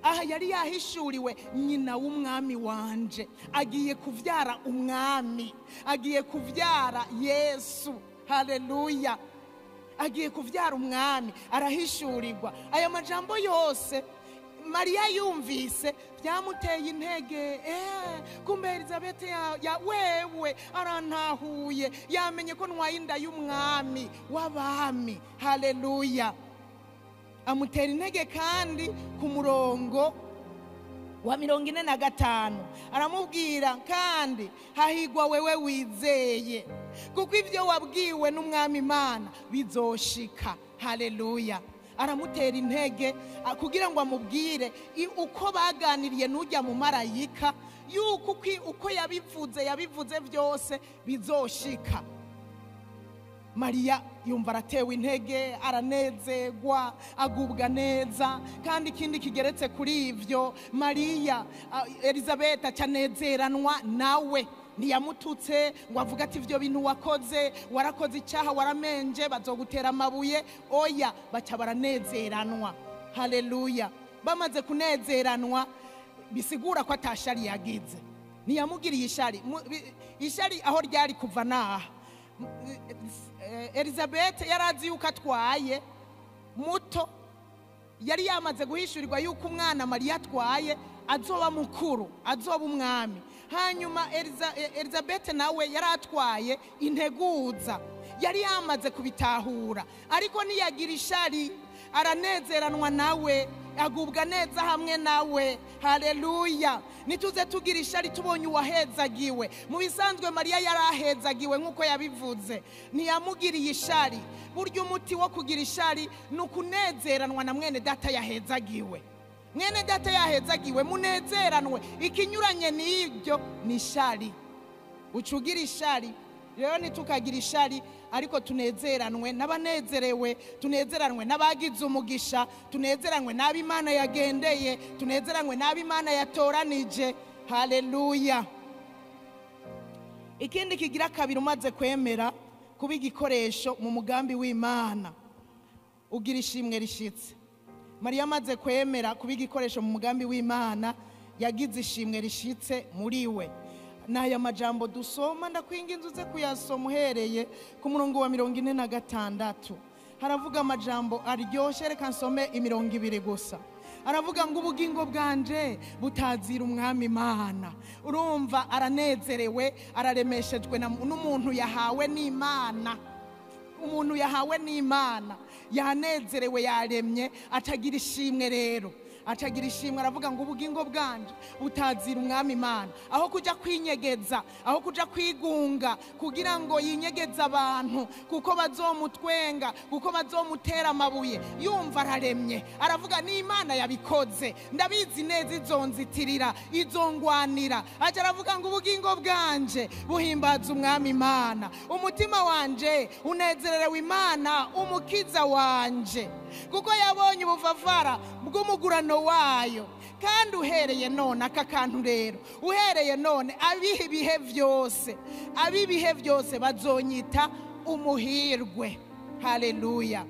Aha yari yahishuriwe nyina w'umwami wanje agiye kuvyara umwami, agiye kuvyara Yesu. Haleluya. Agiye kuvyara umwami, arahishurirwa. Aya majambo yose Mariya yumvise byamuteye intege. Kumbe Elizabeth ya wewe arantahuye, yamenye ko ntwaye inda y'umwami w'abami. Haleluya. Amutera intege kandi ku murongo wa 45 aramubwira kandi hahigwa wewe wizeye, kuko ivyo wabwiwe n'umwami Imana bizoshika. Haleluya. Aramutera intege kugira ngo amubwire uko baganiriye n'ujya mu marayika, yuko uko yabivuze byose bizoshika. Mariya yumva aratewe intege, aranezerwa, agubwa neza. Kandi ikindi kigeretse kuri ivyo, Mariya Elizabeth acanezeranwa nawe. Ntiyamututse ngo avuga ati ivyo bintu wakoze, warakoze icyaha, waramenje, bazogutera amabuye. Oya, baca baranezeranwa. Haleluya. Bamaze kunezeranwa bisigura ko atashari yagize. Ntiyamugiriye ishari aho ryari kuva naha. Elizabeth yarazi yuko atwaye muto, yari yamaze guhishurirwa yuko umwana Mariya atwaye azoba mukuru, azoba umwami. Hanyuma Elizabeth nawe yaratwaye integuza, yari yamaze kubitahura, ariko niyagira ishari, aranezeranwa nawe, agubwa neza hamwe nawe. Haleluya. Nituze tugira ishari tubonye uwahezagiwe. Mu bisanzwe Mariya yarahezagiwe nk'uko yabivuze, ntiyamugiriye ishari. Burya umuti wo kugira ishari ni ukunezeranwa na mwene data yahezagiwe. Mwene data yahezagiwe, munezeranwe. Ikinyuranye n'ibyo ni ishari. Ucugira ishari, rero ntitukagira ishari, ariko tunezeranwe n'abanezerewe, tunezeranwe n'abagize umugisha, tunezeranwe n'ab'Imana yagendeye, tunezeranwe n'ab'Imana yatoranije. Haleluya. Ikindi kigira kabiri, umaze kwemera kuba igikoresho mu mugambi w'Imana, ugira ishimwe rishitse. Mariya amaze kwemera kuba igikoresho mu mugambi w'Imana, yagize ishimwe rishitse muri we. N'aya majambo dusoma, ndakwinginze uze kuyasoma uhereye ku murongo wa 46. Haravuga amajambo aryoshye, reka nsome 20 gusa. Aravuga ngo ubugingo bwanje butazira umwami Imana. Urumva aranezerewe, araremeshejwe n'umuntu yahawe n'Imana. Umuntu yahawe n'Imana yanezerewe, yaremye, atagira ishimwe. Rero atagira ishimwe, aravuga ngo ubugingo bwanje butazira umwami Imana. Aho kuja kwinyegeza, aho kuja kwigunga kugira ngo yinyegeza abantu kuko bazomutwenga, kuko bazomutera amabuye, yumva araremye, aravuga ni Imana yabikoze, ndabizi neza izonzitirira, izongwanira. Aje aravuga ngo ubugingo bwanje buhimbaza umwami Imana, umutima wanje unezererewe Imana umukiza wanje, kuko yabonye ubuvavara bw'umugurano wayo. Kandi uhereye none, aka kantu rero, uhereye none abihe byose bazonyita umuhirwe. Haleluya.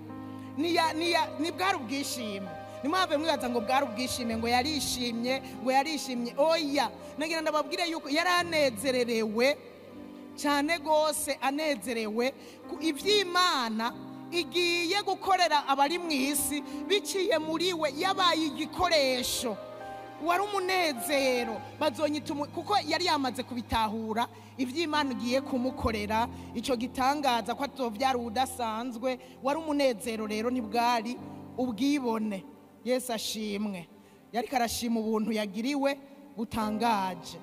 Ni bwari ubwishime. Nimwave mwibaza ngo bwari ubwishime, ngo yarishimye. Oya, nagira ndababwire yuko yaranezererewe cyane gose, anezerewe ivy'Imana igiye gukorera abari mu isi biciye muri we. Yabaye igikoresho, wari umunezero, bazonyita kuko yari yamaze kubitahura ivy'Imana igiye kumukorera. Ico gitangaza ko atovyara udasanzwe, wari umunezero. Rero ntibwari ubwibone. Yesu ashimwe. Yari karashima ubuntu yagiriwe butangaje.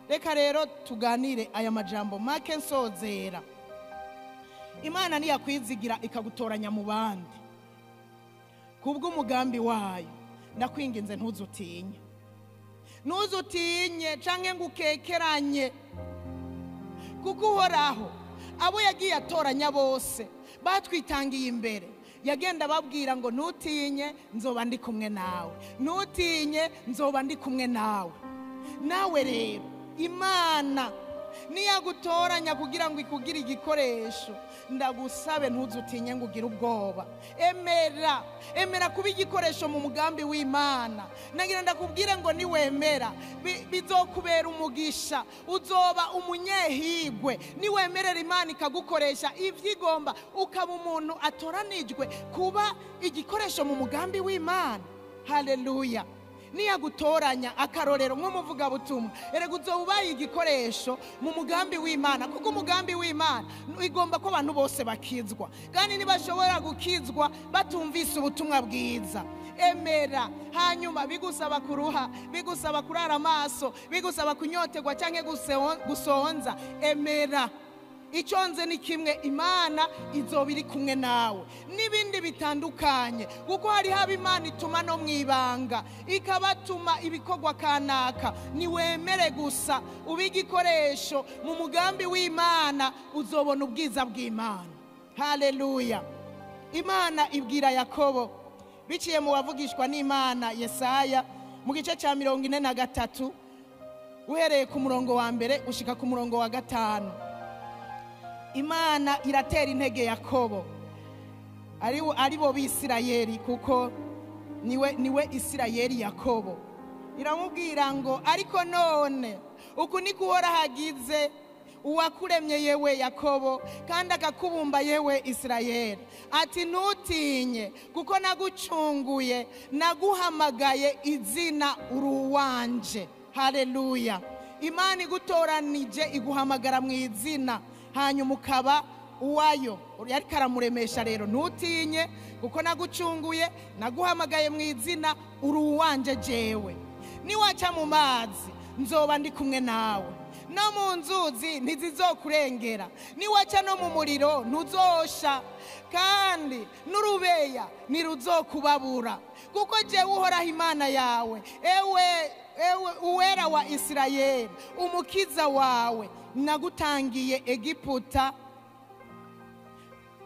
Reka rero tuganire aya majambo make nsozera. Imana niyakwizigira ikagutoranya mu bandi kubw'umugambi wayo, ndakwinginze ntuzutinye canke ngo ukekeranye, kuko uhoraho abo yagiye atoranya bose batwitangiye imbere yagenda babwira ngo ntutinye nzoba ndi kumwe nawe, ntutinye nzoba ndi kumwe nawe. Nawe rero Imana niyagutoranya kugira ngo ikugire igikoresho, ndagusabe ntuzutinye ngo ugire ubwoba. Emera kuba igikoresho mu mugambi w'Imana. Nagira ndakubwire ngo niwemera bizokubera umugisha, uzoba umunyehigwe. Niwemerera Imana ikagukoresha ivyigomba, ukaba umuntu atoranijwe kuba igikoresho mu mugambi w'Imana. Haleluya. Niyagutoranya akarorero nk'umuvugabutumwa, erega uzoba ubaye igikoresho mu mugambi w'Imana, kuko umugambi w'Imana igomba ko abantu bose bakizwa, kandi ntibashobora gukizwa batumvise ubutumwa bwiza. Emera, hanyuma bigusaba kuruha, bigusaba kurara amaso, bigusaba kunyotegwa cyangwa gusonza, emera. Iconze ni kimwe, Imana izoba iri kumwe nawe. N'ibindi bitandukanye, kuko hari haba Imana ituma no mwibanga ikabatuma ibikorwa kanaka. Niwemere gusa ube igikoresho mu mugambi w'Imana, uzobona ubwiza bw'Imana. Haleluya. Imana ibwira Yakobo biciye mu bavugishwa n'Imana Yesaya mu gice cya 43 uhereye ku murongo wa mbere ushika ku murongo wa 5. Imana iratera intege Yakobo, aribo b'Isirayeli, kuko niwe Isirayeli Yakobo. Iramubwira ngo ariko none uku niko Uhoraho agize, uwakuremye yewe Yakobo kandi akakubumba yewe Isirayeli, ati ntutinye kuko nagucunguye, naguhamagaye izina uri uwanje. Haleluya. Imana igutoranije iguhamagara mu izina, hanyuma ukaba uwayo. Ariko aramuremesha rero, ntutinye kuko nagucunguye, naguhamagaye mu izina uri uwanje jewe. Niwaca mu mazi nzoba ndi kumwe nawe, no mu nzuzi ntizizokurengera. Niwaca no mu muriro ntuzosha, kandi n'urubeya ntiruzokubabura, kuko jewe Uhoraho Imana yawe, ewe Uwera wa Isirayeli, umukiza wawe, nagutangiye Egiputa.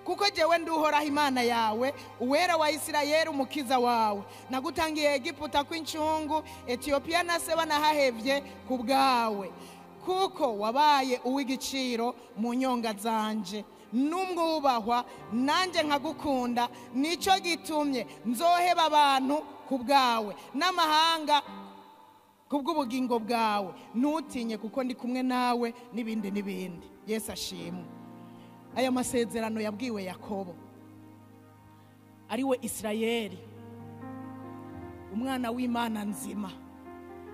Kuko jewe ndi Uhoraho Imana yawe, Uwera wa Isirayeli, umukiza wawe, nagutangiye Egiputa kw'incungu, Etiyopiya na Seba nahahevye ku bwawe. Kuko wabaye uw'igiciro mu nyonga zanje, n'umwubahwa nanje nkagukunda, nico gitumye nzoheba abantu ku bwawe n'amahanga kubw'ubugingo bwawe. Ntutinye kuko ndi kumwe nawe, n'ibindi n'ibindi. Yesu ashimwe. Aya masezerano yabwiwe Yakobo, ariwe Isirayeli, umwana w'Imana nzima,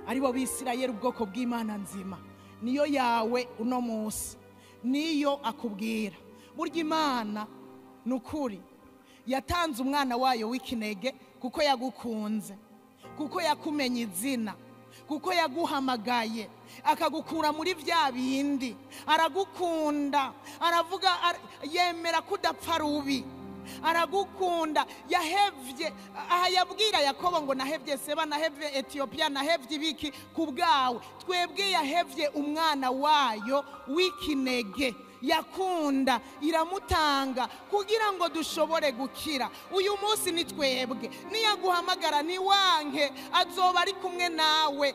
aribo b'Isirayeli, ubwoko bw'Imana nzima. Niyo yawe uno munsi, niyo akubwira. Burya Imana nukuri yatanze umwana wayo w'ikinege kuko yagukunze, kuko yakumenye izina, kuko yaguhamagaye akagukura muri vya bindi. Aragukunda, aravuga yemera kudapfa rubi, aragukunda. Yahevye, aha yabwira Yakobo ngo nahevye Seba, nahevye Etiyopiya, nahevye ibiki ku bwawe. Twebwe yahevye umwana wayo w'ikinege, yakunda, iramutanga kugira ngo dushobore gukira. Uyu munsi ni twebwe, niyaguhamagara niwanke, azoba ari kumwe nawe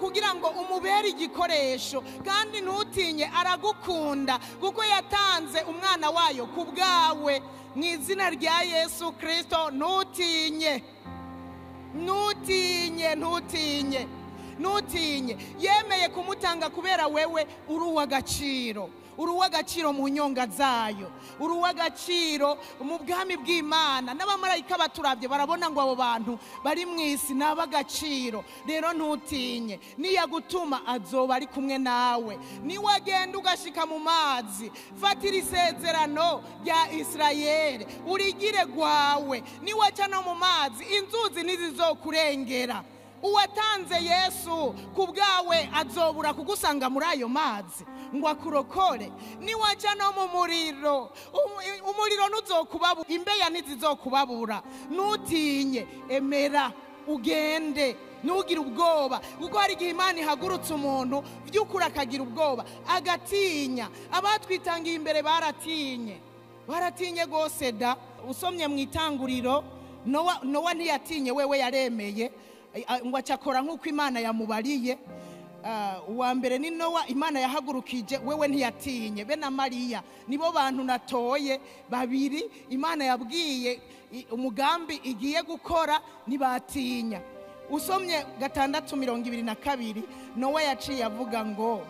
kugira ngo umubere igikoresho. Kandi ntutinye, aragukunda kuko yatanze umwana wayo ku bwawe. Mu izina rya Yesu Kristo, ntutinye, ntutinye, ntutinye, ntutinye. Yemeye kumutanga kubera wewe uri uw'agaciro, uri uw'agaciro mu nyonga zayo, uri uw'agaciro mu bwami bw'Imana. N'abamarayika baturabye barabona ngo abo bantu bari mu isi ni ab'agaciro. Rero ntutinye, niyagutuma azoba ari kumwe nawe. Niwagenda ugashika mu mazi, fatira isezerano rya Isirayeli urigire gwawe. Niwaca no mu mazi, inzuzi ntizizokurengera. Uwatanze Yesu ku bwawe azobura kugusanga muri ayo mazi ngo akurokore. Niwaca no mu muriro, umuriro ntuzokubabura, imbeya ntizizokubabura. Ntutinye, emera ugende. ntugire ubwoba, kuko hari igihe Imana ihagurutse umuntu by'ukuri akagira ubwoba agatinya. Abatwitangiye imbere baratinye rwose da. Usomye mu Itanguriro, Nowa ntiyatinye, wewe yaremeye ngo acakora nk'uko Imana yamubariye. Uwa mbere ni Nowa, Imana yahagurukije, wewe ntiyatinye. Be na Mariya nibo bantu natoye babiri Imana yabwiye umugambi igiye gukora, ntibatinya. Usomye 6:22 Nowa yaciye avuga ngo,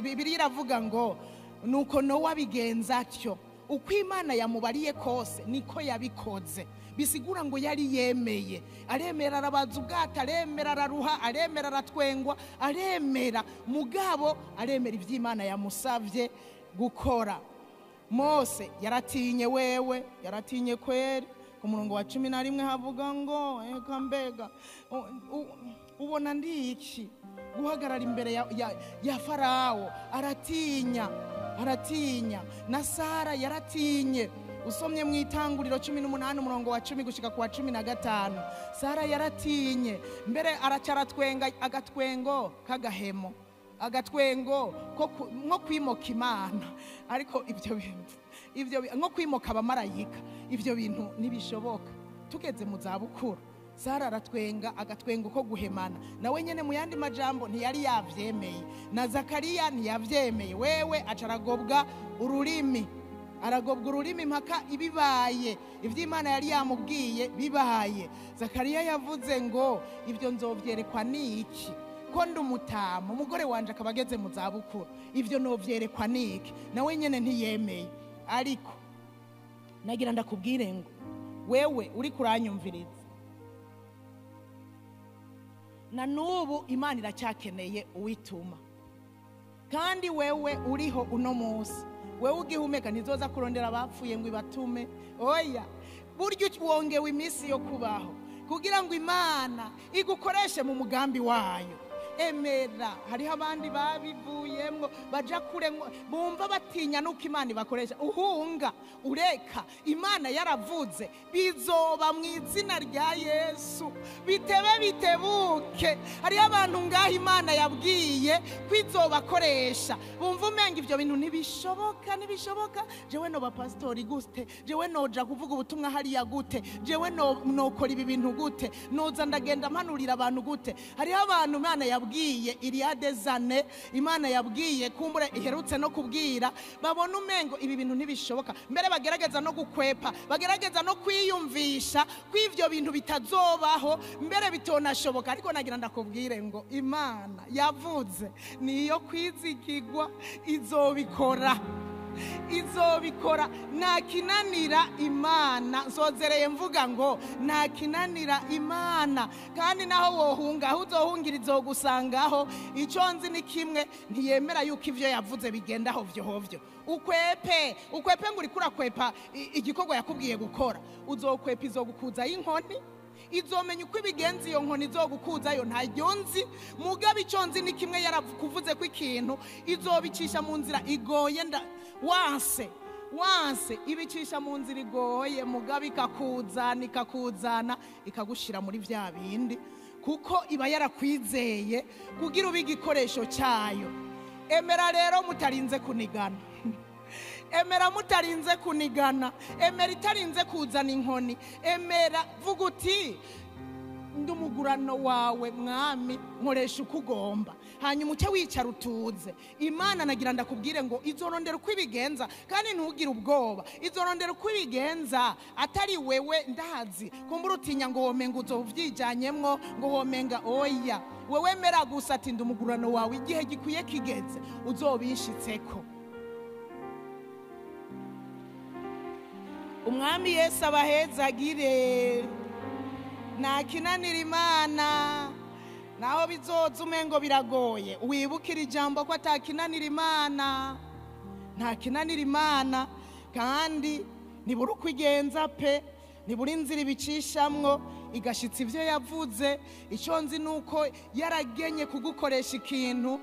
Bibiliya iravuga ngo nuko Nowa bigenza atyo, uko Imana yamubariye kose niko yabikoze. Bisigura ngo yari yemeye, aremera, arabaza ubwato, aremera, araruha, aremera, aratwengwa, aremera, mugabo aremera iby'Imana yamusavye gukora. Mose yaratinye, wewe yaratinye kweri. Ku murongo wa 11 havuga ngo eka mbega ubona ndi iki guhagarara imbere ya Farawo. Aratinya. Na Sara yaratinye. Usomye mu Itanguriro 18 umurongo wa 10 gushika ku wa 15, Sara yaratinye, mbere aracaratwenga agatwengo kagahemo, agatwengo nko kwimoka Imana. Ariko ibyo nko kwimoka abamarayika, ibyo bintu ntibishoboka tugeze mu zabukuru. Sara aratwenga agatwengo ko guhemana, nawe nyene mu yandi majambo ntiyari yavyemeye. Na Zakariya ntiyavyemeye, wewe acaragobwa ururimi, mpaka ibibaye ivy'Imana yari yamubwiye bibaye. Zakariya yavuze ngo ibyo nzovyerekwa niki, ko ndi umutama, umugore wanje akaba ageze mu zabukuru, ibyo novyerekwa niki? Nawe nyene ntiyemeye. Ariko nagira ndakubwire ngo wewe uri kuranyumviriza, na nubu Imana iracyakeneye uwituma. Kandi wewe uriho uno munsi, wewe ugihumeka ntizoza kurondera abapfuye ngo ibatume. Oya, buryo wongewe iminsi yo kubaho kugira ngo Imana igukoreshe mu mugambi wayo. Emera, hariho abandi babivuyemwo baja kure, bumva batinya nuko Imana ibakoresha. Uhunga, ureka, Imana yaravuze bizoba mu izina rya Yesu, bitebe bitebuke. Hariho abantu ngaho Imana yabwiye kwizobakoresha, bumva umenga ibyo bintu ntibishoboka. Jewe no bapastori gute, jewe noja kuvuga ubutumwa hariya gute, jewe nokora ibi bintu gute, noza ndagenda mpanurira abantu gute. Hariho abantu Imana yabwiye Iliade zane, Imana yabwiye kumbure iherutse no kubwira, babona umengo ibi bintu ntibishoboka, mbere bagerageza no gukwepa, bagerageza no kwiyumvisha kw'ivyo bintu bitazobaho, mbere bitonashoboka. Ariko nagira ndakubwire ngo Imana yavuze niyo kwizigirwa, izobikora. Nta kinanira Imana. Nzozereye mvuga ngo nta kinanira Imana. Kandi naho wohunga, aho uzohungira izogusangaho. Icyo nzi ni kimwe, ntiyemera yuko ivyo yavuze bigenda hovyo. Ukwepe ngo uriko urakwepa igikorwa yakubwiye gukora, uzokwepa izogukuza y'inkoni, izomenya uko ibigenza iyo nkoni izogukuzayo ntaryo nzi. Mugabe icyo nzi ni kimwe, yarakuvuze ko ikintu izobicisha mu nzira igoye. Wanse ibicisha mu nzira igoye, mugabe ikakuzana ikagushira muri vya bindi, kuko iba yarakwizeye kugira ube igikoresho cyayo. Emera rero mutarinze kunigana. Emera itarinze kuzana inkoni. Emera vuga uti ndi umugurano wawe Mwami, nkoresha uko ugomba. Hanyuma uce wicara utuze. Imana nagira ndakubwire ngo izorondera uko ibigenza, kandi ntugire ubwoba. Izorondera uko ibigenza, atari wewe ndazi. Kumbura utinya ngo womenga uzovyijanyemwo, ngo womenga oya. Wewe mera gusa ati ndi umugurano wawe, igihe gikwiye kigeze uzobishitseko. Umwami Yesu abahezagire. Nta kinanira Imana, naho bizoza umengo biragoye. Wibukira ijambo ko atakinanira Imana. Nta kinanira Imana, kandi nibura uko igenza pe, nibura inzira ibicishamwo igashitsa ivyo yavuze. Icyo nzi nuko yaragenye kugukoresha ikintu.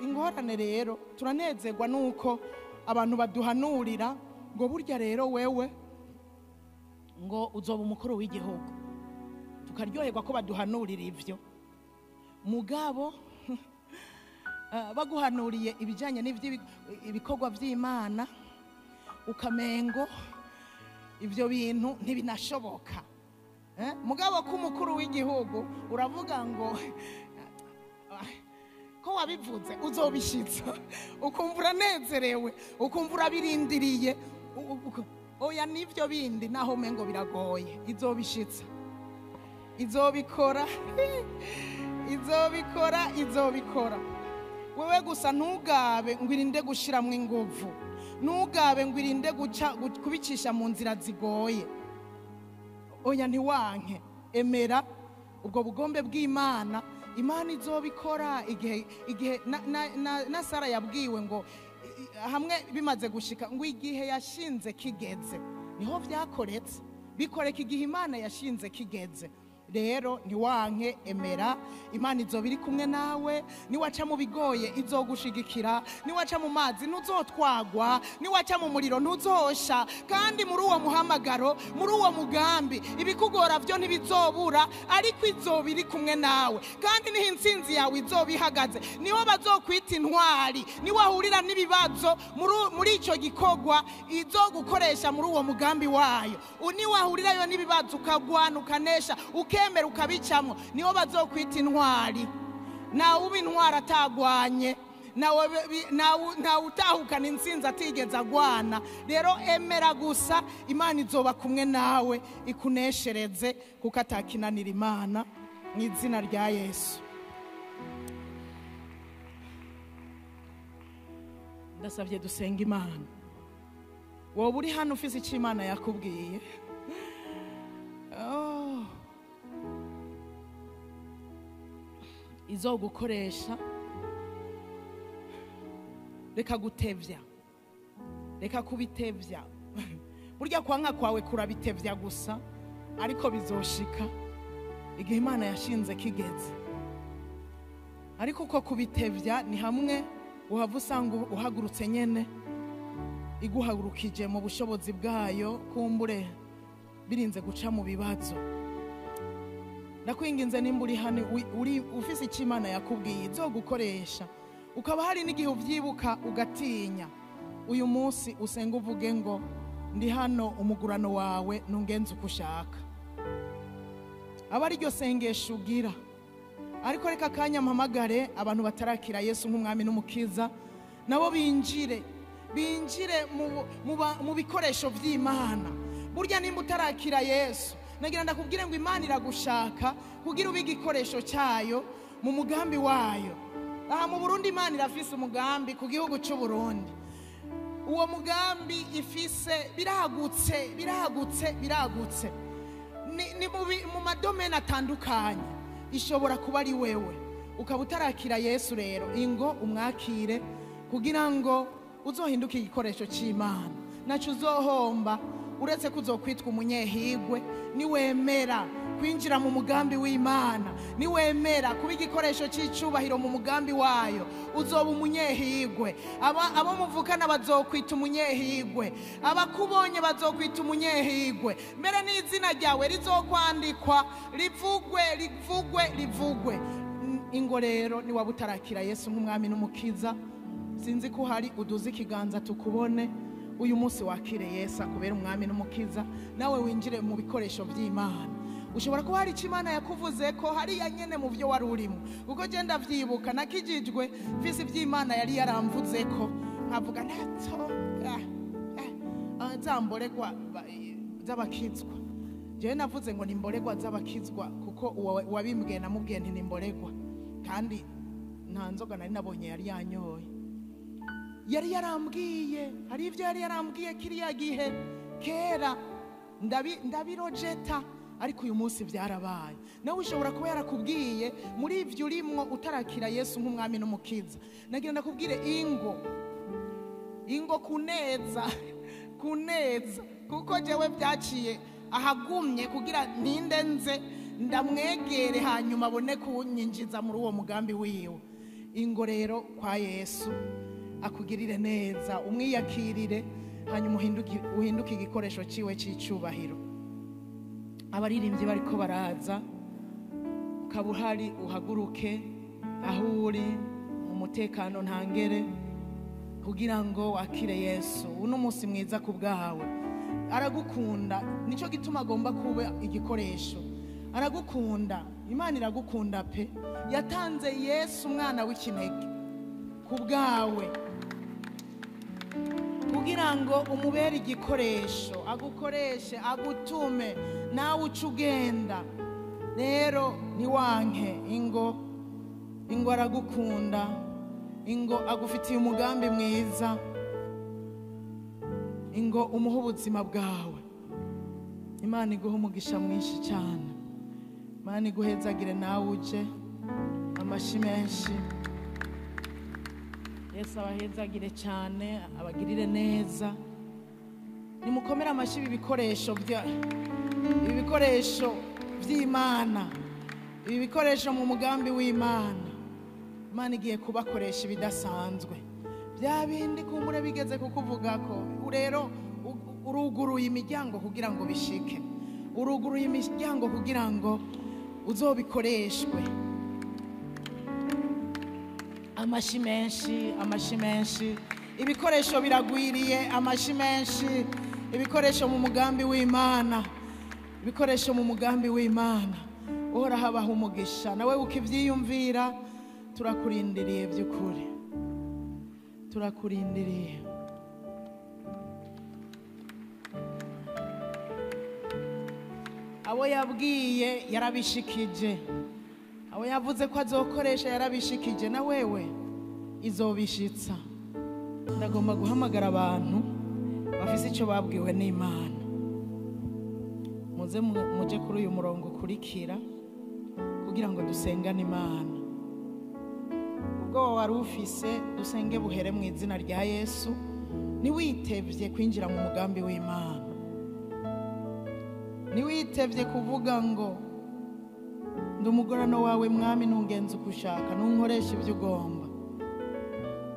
Ingorane rero turanezerwa nuko abantu baduhanurira ngo burya rero wewe ngo uzoba umukuru w'igihugu, tukaryoherwa ko baduhanurira ivyo mugabo baguhanuriye ibijyanye n'ibikorwa by'Imana ukamengo ibyo bintu ntibinashoboka. Mugabo k'umukuru w'igihugu uravuga ngo ko wabivuze uzobishitsa, ukumva uranezerewe, ukumva urabirindiriye. Oya n'ibyo bindi naho mengo biragoye, izobishitsa, izobikora izobikora. Wewe gusa ntugabe ngo irinde gushiramwe inguvu, ntugabe ngo irinde kubicisha mu nzira zigoye. Oya ntiwanke, emera ubwo bugombe bw'Imana. Imana izobikora. Igihe na Sara yabwiwe ngo hamwe bimaze gushika ngo igihe yashinze kigeze niho byakoretse, bikoreka igihe Imana yashinze kigeze. Rero ntiwanke, emera, Imana izobiri kumwe nawe. Niwaca mu bigoye izogushigikira, niwaca mu mazi ntuzotwagwa, niwaca mu muriro ntuzosha. Kandi muri uwo muhamagaro, muri uwo mugambi, ibikugora byo ntibizobura, ariko izobiri kumwe nawe. Kandi niho intsinzi yawe izoba ihagaze, niho bazokwita intwari. Niwahurira n'ibibazo muri icyo gikorwa izogukoresha muri uwo mugambi wayo, niwahurirayo n'ibibazo ukagwana ukanesha ukemera ukabicamwo, niho bazokwita intwari. Nawe uba intwari atagwanye, nawe utahukana intsinzi atigeze agwana. Rero emera gusa, Imana izoba kumwe nawe ikuneshereze, kuko atakinanira Imana, mu izina rya Yesu. Ndasabye dusenga Imana. Wowe uri hano ufise icyo Imana yakubwiye, izogukoresha. Reka gutevya, reka kubitevya. Burya kwanga kwawe kurabitevya gusa, ariko bizoshika igihe Imana yashinze kigeze. Ariko uko kubitevya ni hamwe uhava usanga uhagurutse nyene iguhagurukije mu bushobozi bwayo, kumbure birinze guca mu bibazo. Ndakwinginze nimba uri hano uri ufise icyo Imana yakubwiye izogukoresha, ukaba hari n'igihe uvyibuka ugatinya, uyu munsi usenga uvuge ngo ndi hano, umugurano wawe nungenze uko ushaka. Aba ari ryo sengesho ugira. Ariko reka kanya mpamagare abantu batarakira Yesu nk'umwami n'umukiza, nabo binjire mu bikoresho by'Imana. Burya nimba utarakira Yesu, nagira ndakubwire ngo Imana iragushaka kugira ube igikoresho cyayo mu mugambi wayo. Aha mu Burundi Imana irafise umugambi ku gihugu cy'u Burundi. Uwo mugambi ifise biragutse ni mu madomene atandukanye. Ishobora kuba ari wewe ukaba utarakira Yesu. Rero ingo umwakire kugira ngo uzohinduke igikoresho cy'Imana. Naco uzohomba uretse kuzokwitwa umunyehigwe niwemera kwinjira mu mugambi w'Imana, niwemera kuba igikoresho cy'icubahiro mu mugambi wayo, uzoba umunyehigwe. Abo muvukana bazokwita umunyehigwe, abakubonye bazokwita umunyehigwe. Mbere n'izina ryawe rizokwandikwa, rivugwe. Ingo rero niwaba utarakira Yesu nk'umwami n'umukiza, sinzi ko hari uduze ikiganza tukubone. Uyu munsi wakire Yesu akubera umwami n'umukiza, nawe winjire mu bikoresho by'Imana. Ushobora kuba hari icyo Imana yakuvuze ko hariya nyene mu byo wari urimo, kuko je ndavyibuka nakijijwe mfise iby'Imana yari yaramvuze ko, nkavuga nato zamboregwa z'abakizwa. Je navuze ngo nimboregwa z'abakizwa, kuko wabimbwiye namubwiye nti nimboregwa, kandi nta nzoga nari nabonye yari yanyoye. Yari yarambwiye, hari ibyo yari yarambwiye kiriya gihe kera, ndabirojeta, ariko uyu munsi byarabaye. Nawe ushobora kuba yarakubwiye muri ibyo urimwo utarakira Yesu nk'umwami n'umukiza. Nagira ndakubwire ingo kuneza, kuko jewe byaciye ahagumye kugira ntinde nze ndamwegere hanyuma abone kunyinjiza muri uwo mugambi wiwe. Ingo rero kwa Yesu akugirire neza, umwiyakirire, hanyuma uhinduke igikoresho ciwe c'icubahiro. Abaririmbyi bariko baraza, ukaba uhari uhaguruke aho uri mu mutekano ntangere kugira ngo wakire Yesu. Uno munsi mwiza ku bwawe, aragukunda, nicyo gituma agomba kuba igikoresho. Aragukunda, Imana iragukunda pe, yatanze Yesu umwana w'ikinege ku bwawe kugira ngo umubere igikoresho, agukoreshe, agutume nawe uca ugenda. Rero ntiwanke, ingo aragukunda, ingo agufitiye umugambi mwiza, ingo umuhe ubuzima bwawe. Imana iguhe umugisha mwinshi cyane, Imana iguhezagire nawe uje. Amashi menshi. Yesu abahezagire cyane, abagirire neza. Nimukomere amashi ibi bikoresho by'Imana, ibi bikoresho mu mugambi w'Imana. Imana igiye kubakoresha ibidasanzwe, bya bindi kumbure bigeze kukuvuga ko. Rero uruguruye imiryango kugira ngo bishike, uruguruye imiryango kugira ngo uzobikoreshwe. Amashi menshi, amashi menshi. Ibikoresho biragwiriye, amashi menshi. Ibikoresho mu mugambi w'Imana, ibikoresho mu mugambi w'Imana. Uhora habaho umugisha, nawe ukivyiyumvira. Turakurindiriye by'ukuri, turakurindiriye. Abo yabwiye yarabishikije, abo yavuze ko azokoresha yarabishikije, na wewe izobishitsa. Ndagomba guhamagara abantu bafise icyo babwiwe n'Imana, muze muje kuri uyu murongo ukurikira kugira ngo dusengane Imana. Ubwo wari ufise, dusenge buhere mu izina rya Yesu. Ntiwitevye kwinjira mu mugambi w'Imana, ntiwitevye kuvuga ngo ndi umugorano wawe Mwami, ntungenze uko ushaka, ntunkoresha ibyo ugomba.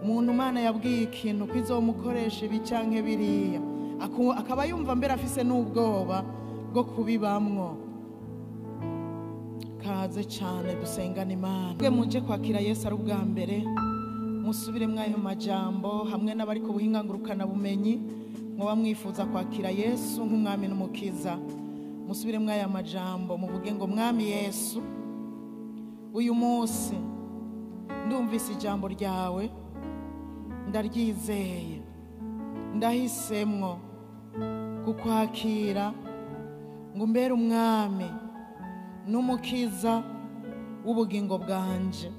Umuntu Imana yabwiye ikintu ko izomukoresha ibi canke biriya, akaba yumva mbere afise n'ubwoba bwo kubibamwo. Kaze cyane dusengane Imana. Mwe muje kwakira Yesu ari ubwa mbere, musubire mwayo majambo hamwe n'abari ku buhinga ngurukana bumenyi, mwoba mwifuza kwakira Yesu nk'umwami n'umukiza. Musubire mwaya majambo muvuge ngo Mwami Yesu, uyu munsi ndumvise ijambo ryawe, ndaryizeye, ndahisemwo kukwakira ngo umbere umwami n'umukiza w'ubugingo bwanje.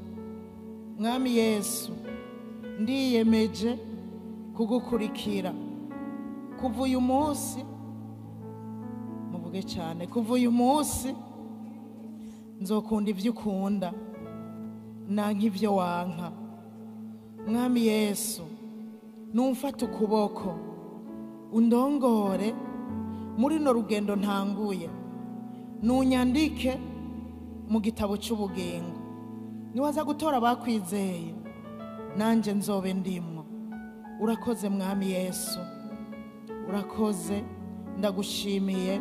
Mwami Yesu, ndiyemeje kugukurikira kuva uyu munsi. Muvuge cyane, kuva uyu munsi nzokunda ibyo ukunda nanka ibyo wanka. Mwami Yesu, numfata ukuboko undongore muri no rugendo ntanguye, nunyandike mu gitabo cy'ubugingo. Niwaza gutora bakwizeye, nanje nzobe ndimwo. Urakoze Mwami Yesu, urakoze. Ndagushimiye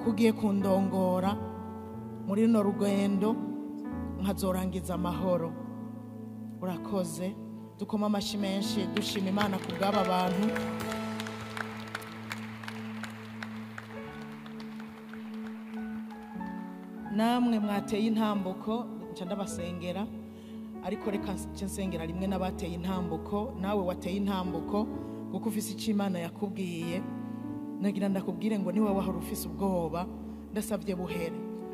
kugiye kundongora muri no rugendo nkazorangiza amahoro. Urakoze. Dukoma amashi menshi dushima Imana ku bw'aba bantu. Namwe mwateye intambuko, nca ndabasengera, ariko reka nsengera rimwe n'abateye intambuko. Nawe wateye intambuko kuko ufise icyo Imana yakubwiye. Nagira ndakubwire ngo niwe wahora ufise ubwoba, ndasabye buhere.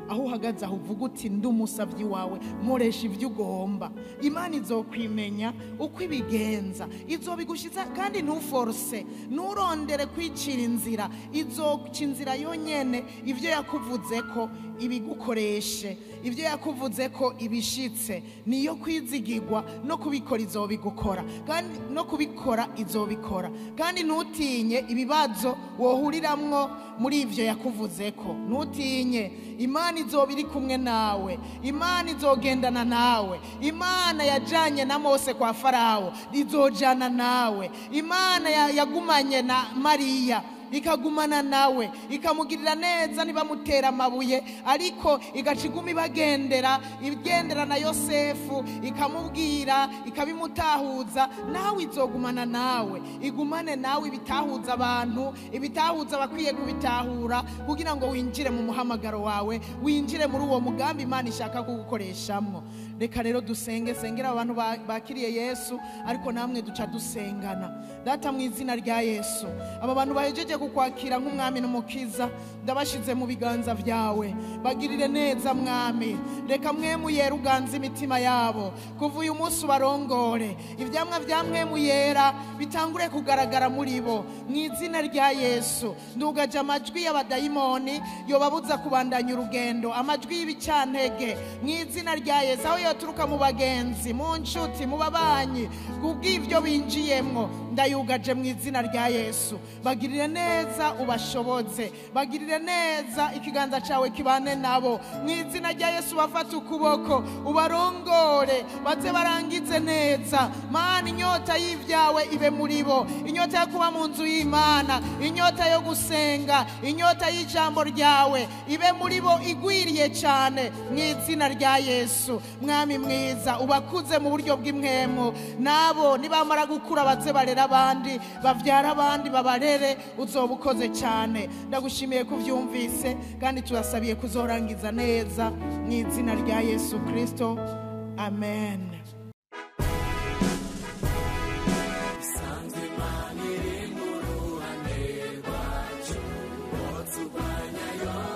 Aho uhagaze aho uvuga uti ndi umusavyi wawe, nkoresha ibyo ugomba. Imana izokwimenya uko ibigenza, izobigushiza kandi ntuforce, nurondere kwicira inzira. Izoca inzira yonyene, ibyo yakuvuze ko ibigukoreshe, ibyo yakuvuze ko ibishitse. Niyo kwizigirwa, no kubikora izobigukora, kandi no kubikora izobikora. Kandi ntutinye ibibazo wohuriramwo muri ivyo yakuvuze ko. Ntutinye, Imana izoba iri kumwe nawe, Imana izogendana nawe. Imana yajanye na Mose kwa Farawo izojana nawe. Imana yagumanye na Mariya ikagumana nawe, ikamugirira neza ntibamutera amabuye, ariko igaca iguma igendera na Yosefu, ikamubwira, ikabimutahuza. Nawe izogumana nawe, igumane nawe, ibitahuza abantu, ibitahuza abakwiye kubitahura, kugira ngo winjire mu muhamagaro wawe, winjire muri uwo mugambi Imana ishaka kugukoreshamo. Reka rero sengera abantu bakiriye Yesu, ariko namwe duca dusengana. Data, mu izina rya Yesu, aba bantu bahejeje kukwakira nk'umwami n'umukiza, ndabashize mu biganza vyawe. Bagirire neza Mwami, reka Mwemu Yera uganze imitima yabo, kuva uyu munsi ubarongore, ivyamwa vya Mwemu Yera bitangure kugaragara muri bo. Mu izina rya Yesu ndugaje amajwi y'abadayimoni yobabuza kubandanya urugendo, amajwi y'ibicantege, mu izina rya Yesu, aho yoturuka mu bagenzi, mu nshuti, mu babanyi, kubw'ivyo binjiyemwo, ndayugaje mu izina rya Yesu. Bagirire neza, ubashoboze, bagirire neza, ikiganza cawe kibane nabo. Mu izina rya Yesu bafata ukuboko, ubarongore, baze barangize neza. Mana, inyota y'ivyawe ibe muri bo, inyota yo kuba mu nzu y'Imana, inyota yo gusenga, inyota y'ijambo ryawe ibe muri bo, igwiriye cyane mu izina rya Yesu. Mwami mwiza, ubakuze mu buryo bw'imwemu, nabo nibamara gukura baze barera abandi, bavyara abandi, babarere. Uzobukoze cyane, ndagushimiye kuvyumvise, kandi turasabiye kuzorangiza neza mu izina rya Yesu Kristo, amen. Sanze mani rimuru ane wacu, otsubanya yo.